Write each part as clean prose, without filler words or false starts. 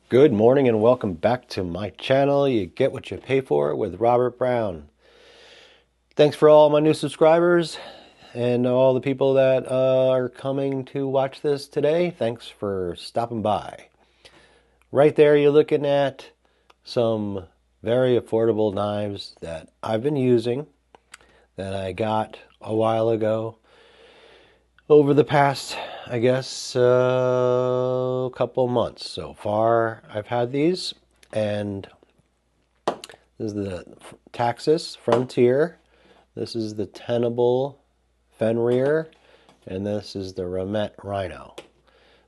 Good morning and welcome back to my channel. You get what you pay for with Robert Brown. Thanks for all my new subscribers and all the people that are coming to watch this today. Thanks for stopping by. Right there you're looking at some very affordable knives that I've been using that I got a while ago. Over the past, I guess, couple months so far, I've had these, and this is the TACTIS Frontier. This is the Tenable Fenrir, and this is the REMETTE Rhino.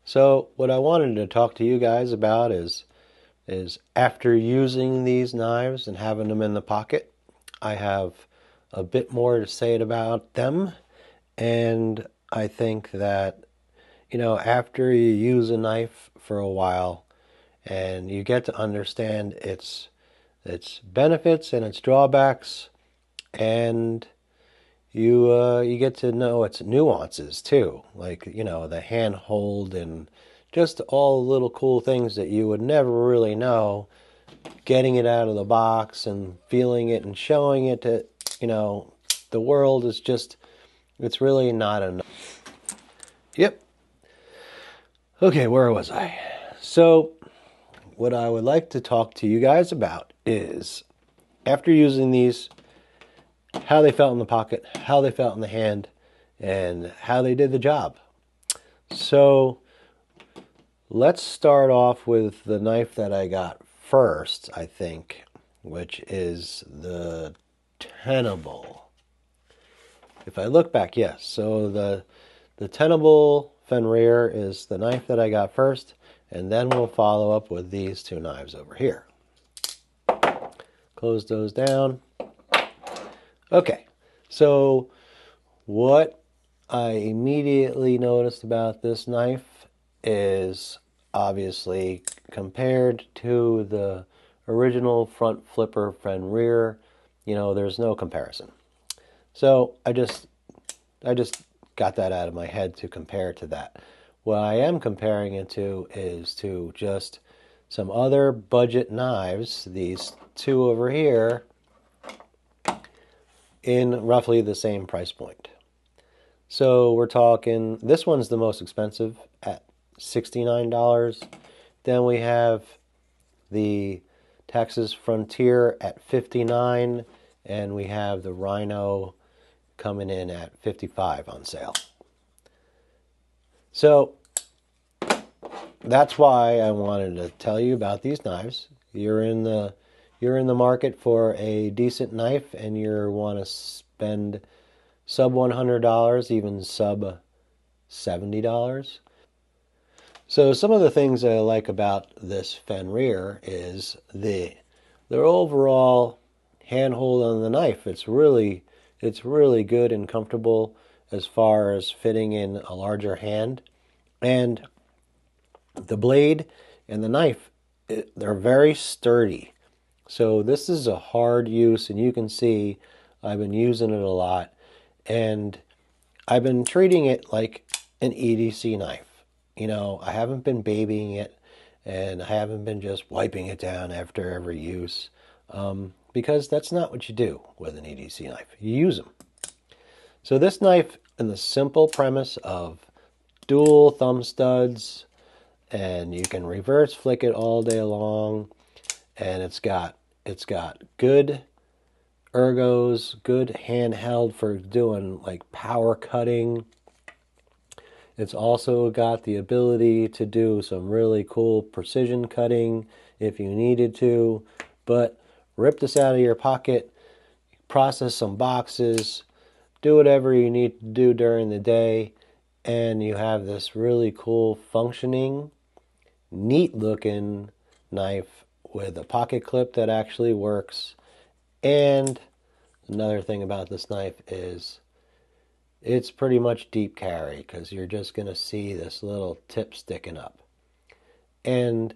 So what I wanted to talk to you guys about is after using these knives and having them in the pocket, I have a bit more to say about them. And I think that, after you use a knife for a while and you get to understand its benefits and its drawbacks, and you get to know its nuances too, like, the handhold and just all the little cool things that you would never really know, getting it out of the box and feeling it and showing it to, the world is just, it's really not enough. Yep. Okay, where was I? So, what I would like to talk to you guys about is, after using these, how they felt in the pocket, how they felt in the hand, and how they did the job. So, let's start off with the knife that I got first, I think, which is the Tenable. If I look back, yes. So the Tenable Fenrir is the knife that I got first, and then we'll follow up with these two knives over here. Close those down. Okay, so what I immediately noticed about this knife is, obviously, compared to the original front flipper Fenrir, there's no comparison. So I just got that out of my head to compare to that. What I am comparing it to is to just some other budget knives, these two over here, in roughly the same price point. So we're talking, this one's the most expensive at $69. Then we have the TACTIS Frontier at $59, and we have the Rhino coming in at $55 on sale. So that's why I wanted to tell you about these knives. You're in the market for a decent knife, and you want to spend sub $100, even sub $70. So some of the things that I like about this Fenrir is their overall handhold on the knife. It's really good and comfortable as far as fitting in a larger hand. And the blade and the knife, they're very sturdy. So this is a hard use, and you can see I've been using it a lot. And I've been treating it like an EDC knife. I haven't been babying it, and I haven't been just wiping it down after every use, because that's not what you do with an EDC knife. You use them. So this knife, in the simple premise of dual thumb studs, and you can reverse flick it all day long, and it's got good ergos, good handheld for doing like power cutting. It's also got the ability to do some really cool precision cutting if you needed to. But rip this out of your pocket, process some boxes, do whatever you need to do during the day, and you have this really cool functioning, neat looking knife with a pocket clip that actually works. And another thing about this knife is it's pretty much deep carry, because you're just going to see this little tip sticking up. And,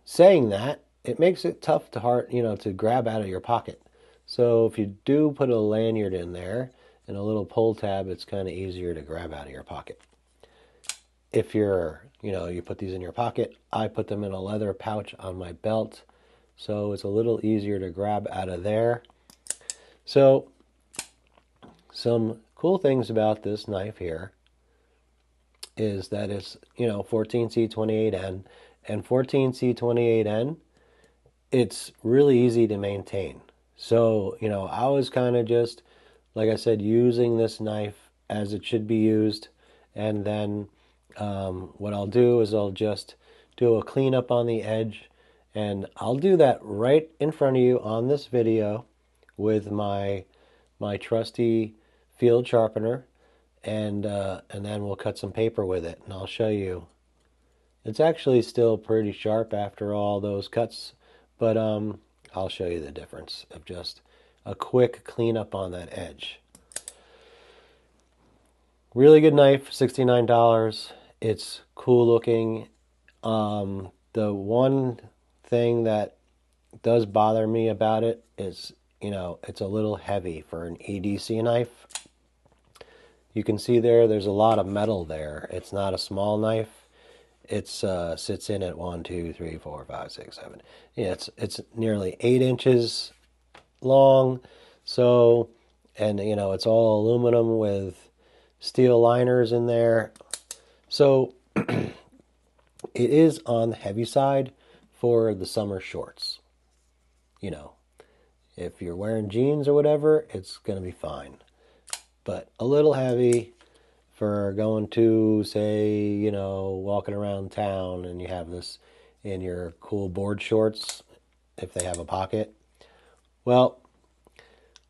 saying that, it makes it tough to grab out of your pocket. So if you do put a lanyard in there and a little pull tab, it's kind of easier to grab out of your pocket. if you're, you put these in your pocket. I put them in a leather pouch on my belt, so it's a little easier to grab out of there. So some cool things about this knife here is that it's, 14C28N, and 14C28N, it's really easy to maintain. So, I was kind of just, like I said, using this knife as it should be used. And then what I'll do is I'll just do a cleanup on the edge. And I'll do that right in front of you on this video with my trusty field sharpener. And then we'll cut some paper with it. And I'll show you. It's actually still pretty sharp after all those cuts. But I'll show you the difference of just a quick cleanup on that edge. Really good knife, $69. It's cool looking. The one thing that does bother me about it is, it's a little heavy for an EDC knife. You can see there's a lot of metal there. It's not a small knife. It's sits in at 1, 2, 3, 4, 5, 6, 7. Yeah, it's nearly 8 inches long. So, and it's all aluminum with steel liners in there. So it is on the heavy side for the summer shorts. If you're wearing jeans or whatever, it's gonna be fine. But a little heavy for going to, say, walking around town, and you have this in your cool board shorts, if they have a pocket. Well,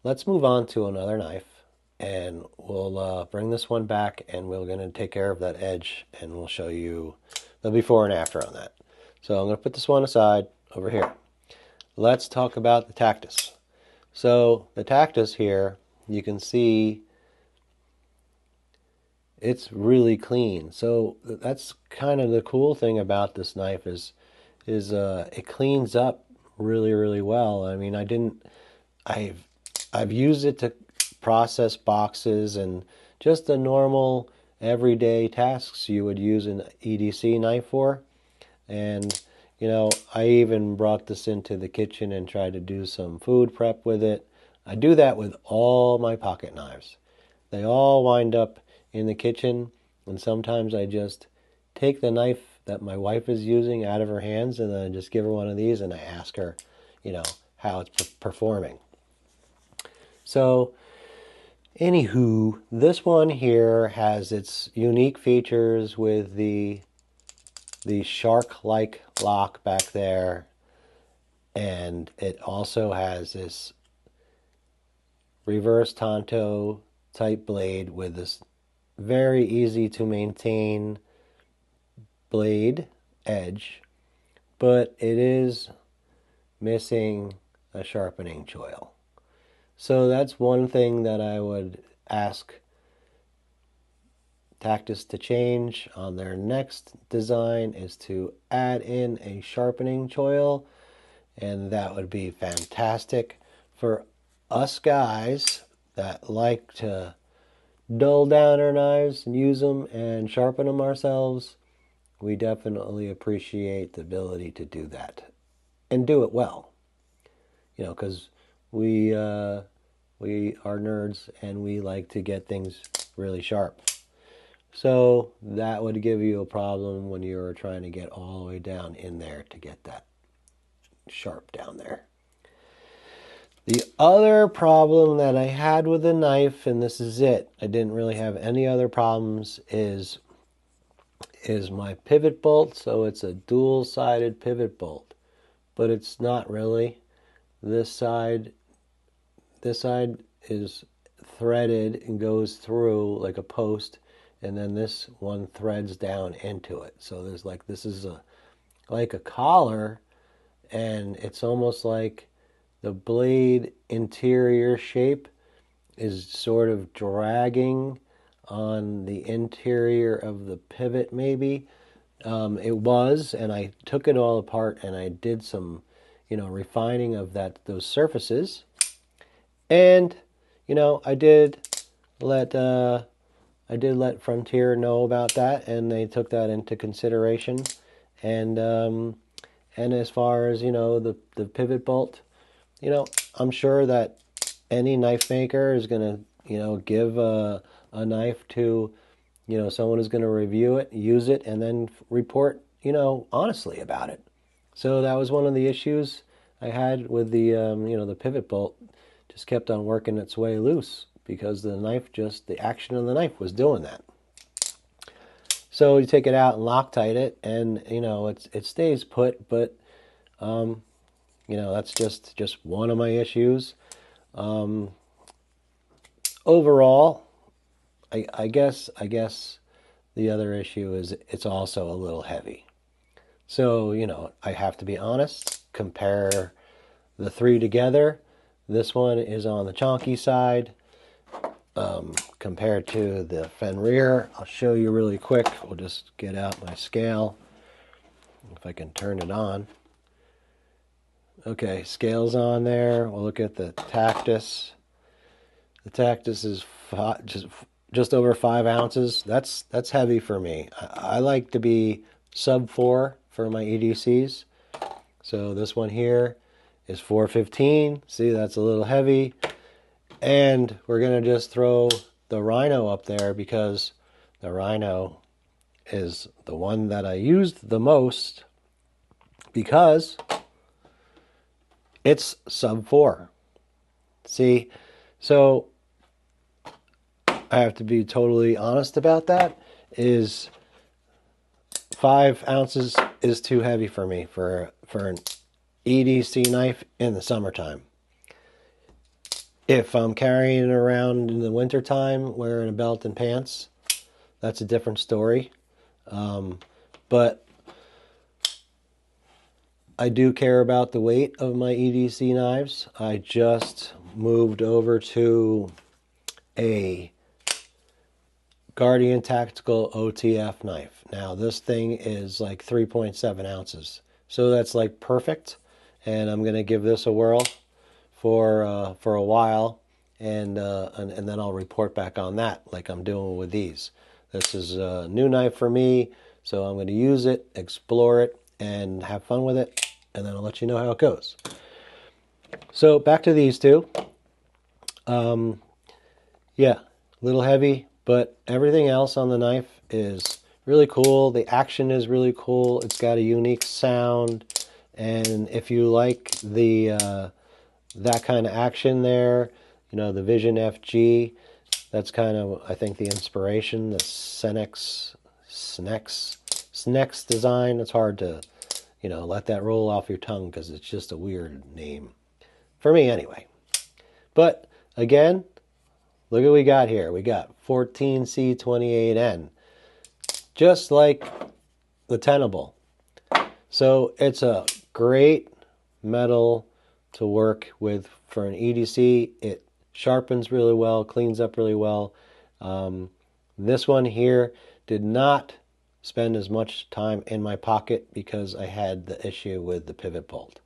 let's move on to another knife, and we'll bring this one back, and we're going to take care of that edge, and we'll show you the before and after on that. So I'm going to put this one aside over here. Let's talk about the TACTIS. So the TACTIS here, you can see it's really clean. So that's kind of the cool thing about this knife is it cleans up really, really well. I mean, I've used it to process boxes and just the normal everyday tasks you would use an EDC knife for. And I even brought this into the kitchen and tried to do some food prep with it. I do that with all my pocket knives. They all wind up in the kitchen, and sometimes I just take the knife that my wife is using out of her hands, and then I just give her one of these, and I ask her, how it's performing. So, anywho, this one here has its unique features with the shark-like lock back there, and it also has this reverse tanto type blade with this very easy to maintain blade edge, but it is missing a sharpening choil. So that's one thing that I would ask TACTIS to change on their next design, is to add in a sharpening choil, and that would be fantastic for us guys that like to dull down our knives and use them and sharpen them ourselves. We definitely appreciate the ability to do that and do it well. Because we are nerds and we like to get things really sharp. So that would give you a problem when you're trying to get all the way down in there to get that sharp down there. The other problem that I had with the knife, and this is it, I didn't really have any other problems, is my pivot bolt. So it's a dual-sided pivot bolt, but it's not really. This side is threaded and goes through like a post, and then this one threads down into it. So there's this is like a collar, and it's almost like the blade interior shape is sort of dragging on the interior of the pivot, maybe. It was, and I took it all apart and I did some, refining of those surfaces. And, I did let I did let Frontier know about that, and they took that into consideration. And as far as, you know, the pivot bolt, you know, I'm sure that any knife maker is going to, you know, give a knife to, you know, someone who's going to review it, use it, and then report, you know, honestly about it. So that was one of the issues I had with the, you know, the pivot bolt. Just kept on working its way loose because the knife just, the action of the knife was doing that. So you take it out and Loctite it, and, you know, it stays put, but, you know, that's just one of my issues. Overall, I guess the other issue is it's also a little heavy. So, you know, I have to be honest, compare the three together. This one is on the chonky side compared to the Fenrir. I'll show you really quick. We'll just get out my scale, if I can turn it on. Okay, scale's on there. We'll look at the TACTIS. The TACTIS is just over 5 ounces. That's heavy for me. I like to be sub 4 for my EDCs. So this one here is 415. See, that's a little heavy. And we're going to just throw the Rhino up there because the Rhino is the one that I used the most because it's sub 4. See, so I have to be totally honest about that. Is 5 ounces is too heavy for me for an EDC knife in the summertime. If I'm carrying it around in the wintertime wearing a belt and pants, that's a different story. But I do care about the weight of my EDC knives. I just moved over to a Guardian Tactical OTF knife. Now this thing is like 3.7 ounces. So that's like perfect. And I'm going to give this a whirl for a while, and then I'll report back on that like I'm doing with these. This is a new knife for me, so I'm going to use it, explore it, and have fun with it, and then I'll let you know how it goes. So back to these two. Yeah, a little heavy, but everything else on the knife is really cool. The action is really cool. It's got a unique sound, and if you like the that kind of action there, you know, the Vision FG, that's kind of, I think, the inspiration, the Snex design. It's hard to, you know, let that roll off your tongue because it's just a weird name. For me, anyway. But, again, look what we got here. We got 14C28N. Just like the Tenable. So, it's a great metal to work with for an EDC. It sharpens really well, cleans up really well. This one here did not spend as much time in my pocket because I had the issue with the pivot bolt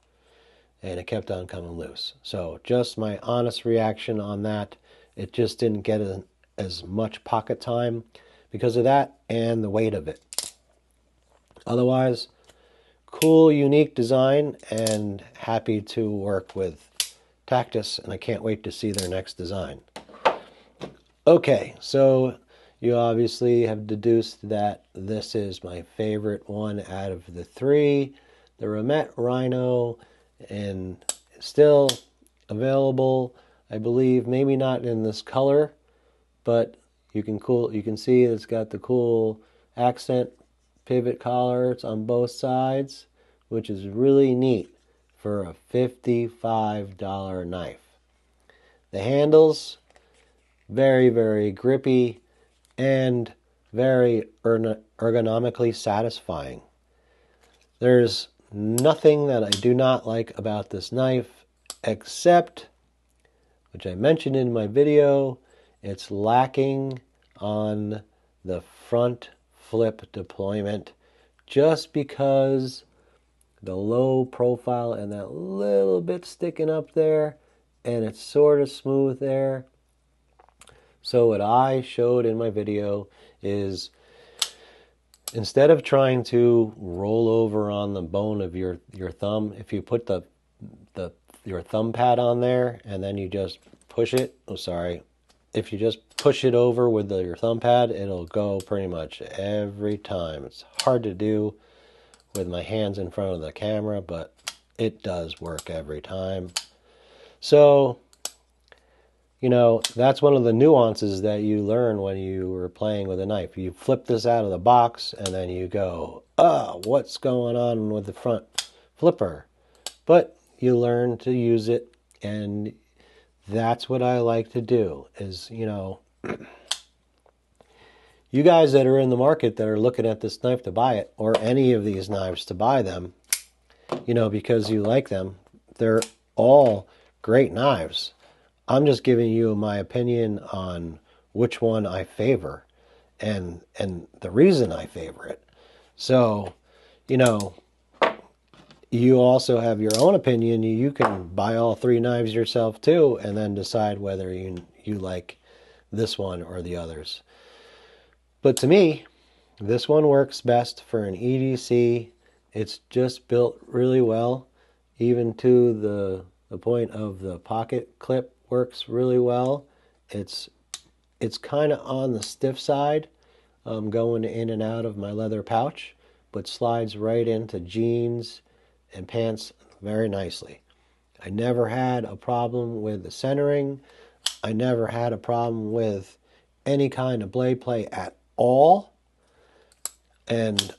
and it kept on coming loose. So just my honest reaction on that, it just didn't get as much pocket time because of that and the weight of it. Otherwise, cool, unique design, and happy to work with TACTIS, and I can't wait to see their next design. Okay, so you obviously have deduced that this is my favorite one out of the three, the REMETTE Rhino, and still available, I believe, maybe not in this color, but you can see it's got the cool accent pivot collars on both sides, which is really neat for a $55 knife. The handles, very, very grippy and very ergonomically satisfying. There's nothing that I do not like about this knife except, which I mentioned in my video, it's lacking on the front flip deployment just because the low profile and that little bit sticking up there, and it's sort of smooth there. So what I showed in my video is, instead of trying to roll over on the bone of your thumb, if you put your thumb pad on there and then you just push it, if you just push it over with your thumb pad, it'll go pretty much every time. It's hard to do with my hands in front of the camera, but it does work every time. So, you know, that's one of the nuances that you learn when you were playing with a knife. You flip this out of the box and then you go, oh, what's going on with the front flipper? But you learn to use it, and that's what I like to do is, you know, you guys that are in the market that are looking at this knife to buy it, or any of these knives to buy them, you know, because you like them, they're all great knives. I'm just giving you my opinion on which one I favor and the reason I favor it. So, you know, you also have your own opinion. You can buy all three knives yourself too, and then decide whether you like this one or the others. But to me, this one works best for an EDC. It's just built really well, even to the point of the pocket clip works really well. It's kind of on the stiff side, going in and out of my leather pouch, but slides right into jeans and pants very nicely. I never had a problem with the centering. I never had a problem with any kind of blade play at all. And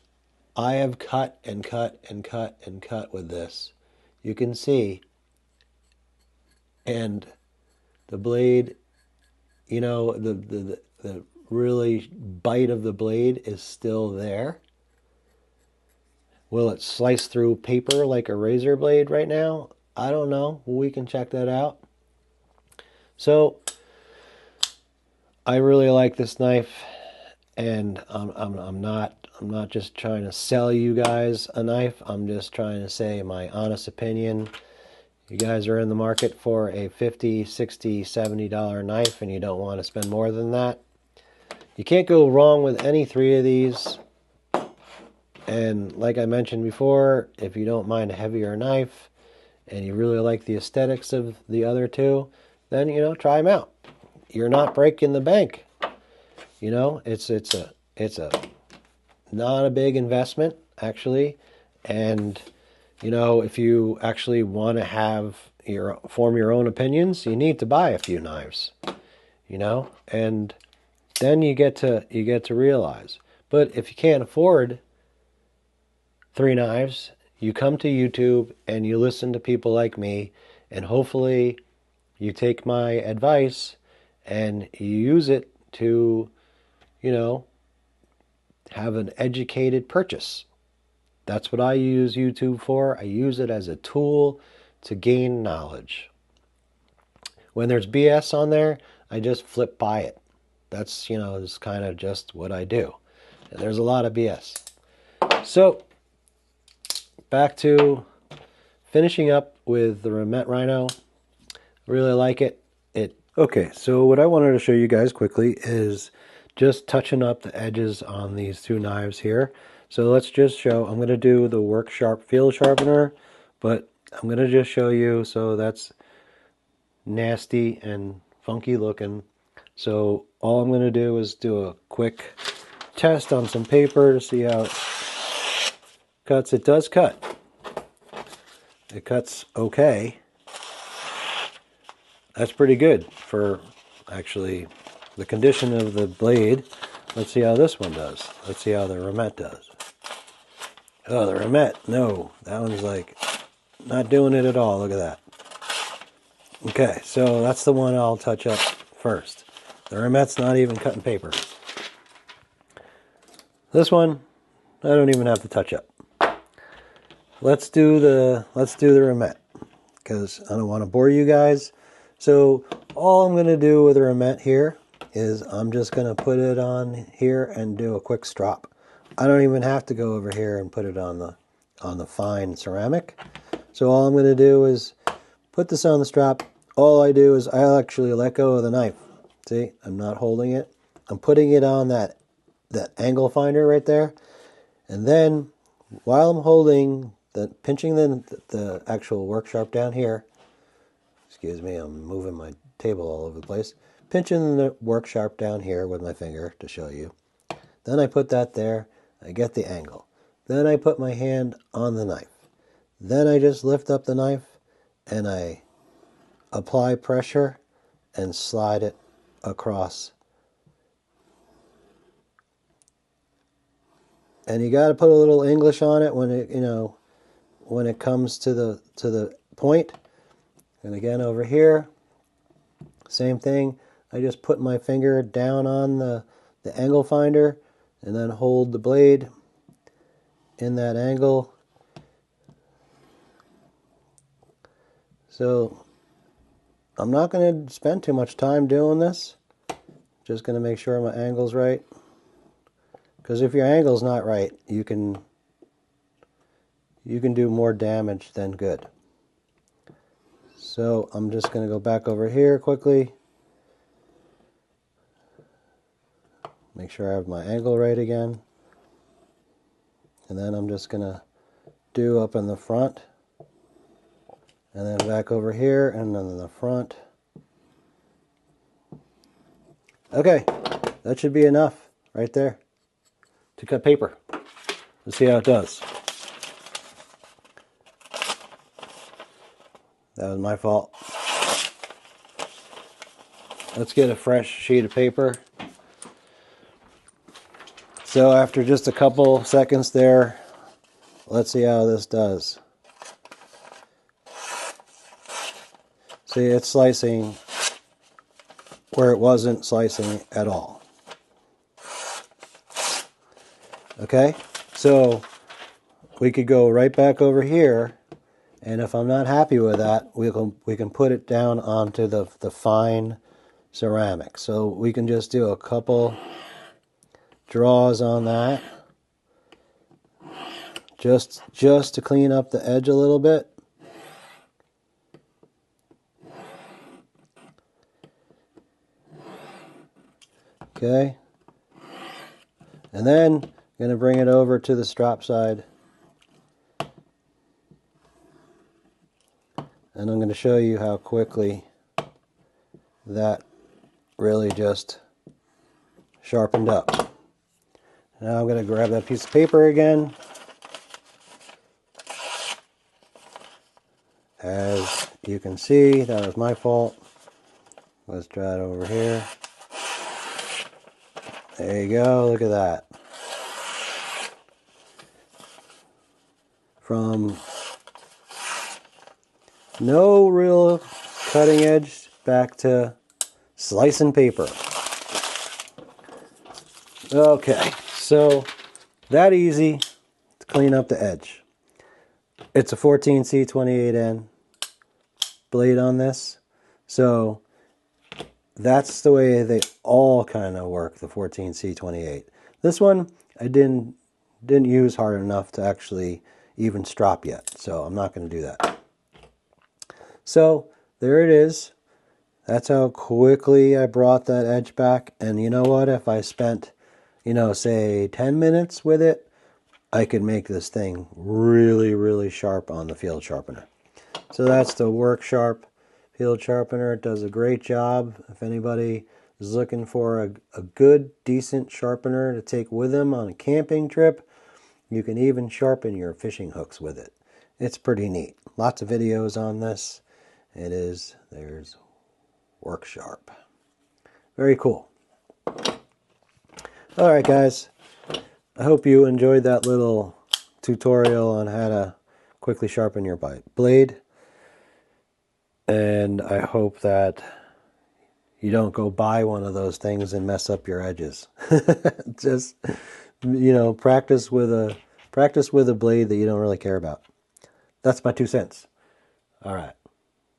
I have cut and cut and cut and cut with this. You can see. And the blade, you know, the really bite of the blade is still there. Will it slice through paper like a razor blade right now? I don't know. We can check that out. So I really like this knife, and I'm not just trying to sell you guys a knife. I'm just trying to say my honest opinion. You guys are in the market for a $50, $60, $70 knife and you don't want to spend more than that. You can't go wrong with any three of these. And like I mentioned before, if you don't mind a heavier knife and you really like the aesthetics of the other two, then, you know, try them out. You're not breaking the bank. You know, it's a not a big investment, actually. And, you know, if you actually want to form your own opinions, you need to buy a few knives, you know, and then you get to realize. But if you can't afford three knives, you come to YouTube and you listen to people like me, and hopefully you take my advice and you use it to, you know, have an educated purchase. That's what I use YouTube for. I use it as a tool to gain knowledge. When there's BS on there, I just flip by it. That's, you know, is kind of just what I do. And there's a lot of BS. So, back to finishing up with the REMETTE Rhino. Really like it. Okay, so what I wanted to show you guys quickly is just touching up the edges on these two knives here. So let's just show, I'm going to do the Work Sharp Field Sharpener, but I'm going to just show you, so that's nasty and funky looking. So all I'm going to do is do a quick test on some paper to see how it cuts. It does cut. It cuts okay. That's pretty good for actually the condition of the blade. Let's see how this one does. Let's see how the REMETTE does. Oh, the REMETTE, no. That one's like not doing it at all. Look at that. Okay, so that's the one I'll touch up first. The REMETTE's not even cutting paper. This one, I don't even have to touch up. Let's do the REMETTE, because I don't want to bore you guys. So all I'm going to do with the REMETTE here is I'm just going to put it on here and do a quick strop. I don't even have to go over here and put it on the fine ceramic. So all I'm going to do is put this on the strap. All I do is I actually let go of the knife. See, I'm not holding it. I'm putting it on that angle finder right there. And then while I'm holding pinching the actual work sharp down here, excuse me, I'm moving my table all over the place. Pinching the work sharp down here with my finger to show you. Then I put that there. I get the angle. Then I put my hand on the knife. Then I just lift up the knife and I apply pressure and slide it across. And you got to put a little English on it when it, when it comes to the point. And again over here, same thing. I just put my finger down on the angle finder and then hold the blade in that angle. So I'm not going to spend too much time doing this. Just going to make sure my angle's right. Because if your angle's not right, you can do more damage than good. So I'm just going to go back over here quickly. Make sure I have my angle right again. And then I'm just going to do up in the front. And then back over here and then in the front. Okay, that should be enough right there to cut paper. Let's see how it does. That was my fault. Let's get a fresh sheet of paper. So after just a couple seconds there, let's see how this does. See, it's slicing where it wasn't slicing at all. Okay, so we could go right back over here, and if I'm not happy with that, we can put it down onto the fine ceramic. So we can just do a couple draws on that, just to clean up the edge a little bit. Okay, and then I'm going to bring it over to the strap side, and I'm going to show you how quickly that really just sharpened up. Now I'm going to grab that piece of paper again. As you can see, that was my fault. Let's try it over here. There you go, look at that. From no real cutting edge back to slicing paper. Okay, so that easy to clean up the edge. It's a 14C28N blade on this, so that's the way they all kind of work, the 14C28. This one I didn't use hard enough to actually even strop yet, so I'm not going to do that. So there it is. That's how quickly I brought that edge back. And you know what? If I spent, say 10 minutes with it, I could make this thing really, really sharp on the field sharpener. So that's the Work Sharp field sharpener. It does a great job. If anybody is looking for a good, decent sharpener to take with them on a camping trip, you can even sharpen your fishing hooks with it. It's pretty neat. Lots of videos on this. There's Work Sharp. Very cool. Alright guys, I hope you enjoyed that little tutorial on how to quickly sharpen your blade. And I hope that you don't go buy one of those things and mess up your edges. Just, practice with a blade that you don't really care about. That's my 2 cents. Alright,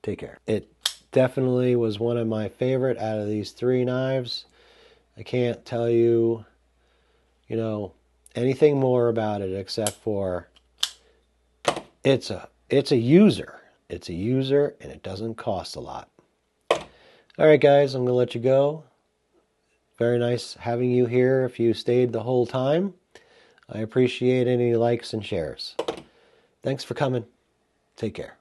take care. It definitely was one of my favorite out of these 3 knives. I can't tell you, anything more about it except for it's a user. It's a user and it doesn't cost a lot. All right, guys, I'm going to let you go. Very nice having you here if you stayed the whole time. I appreciate any likes and shares. Thanks for coming. Take care.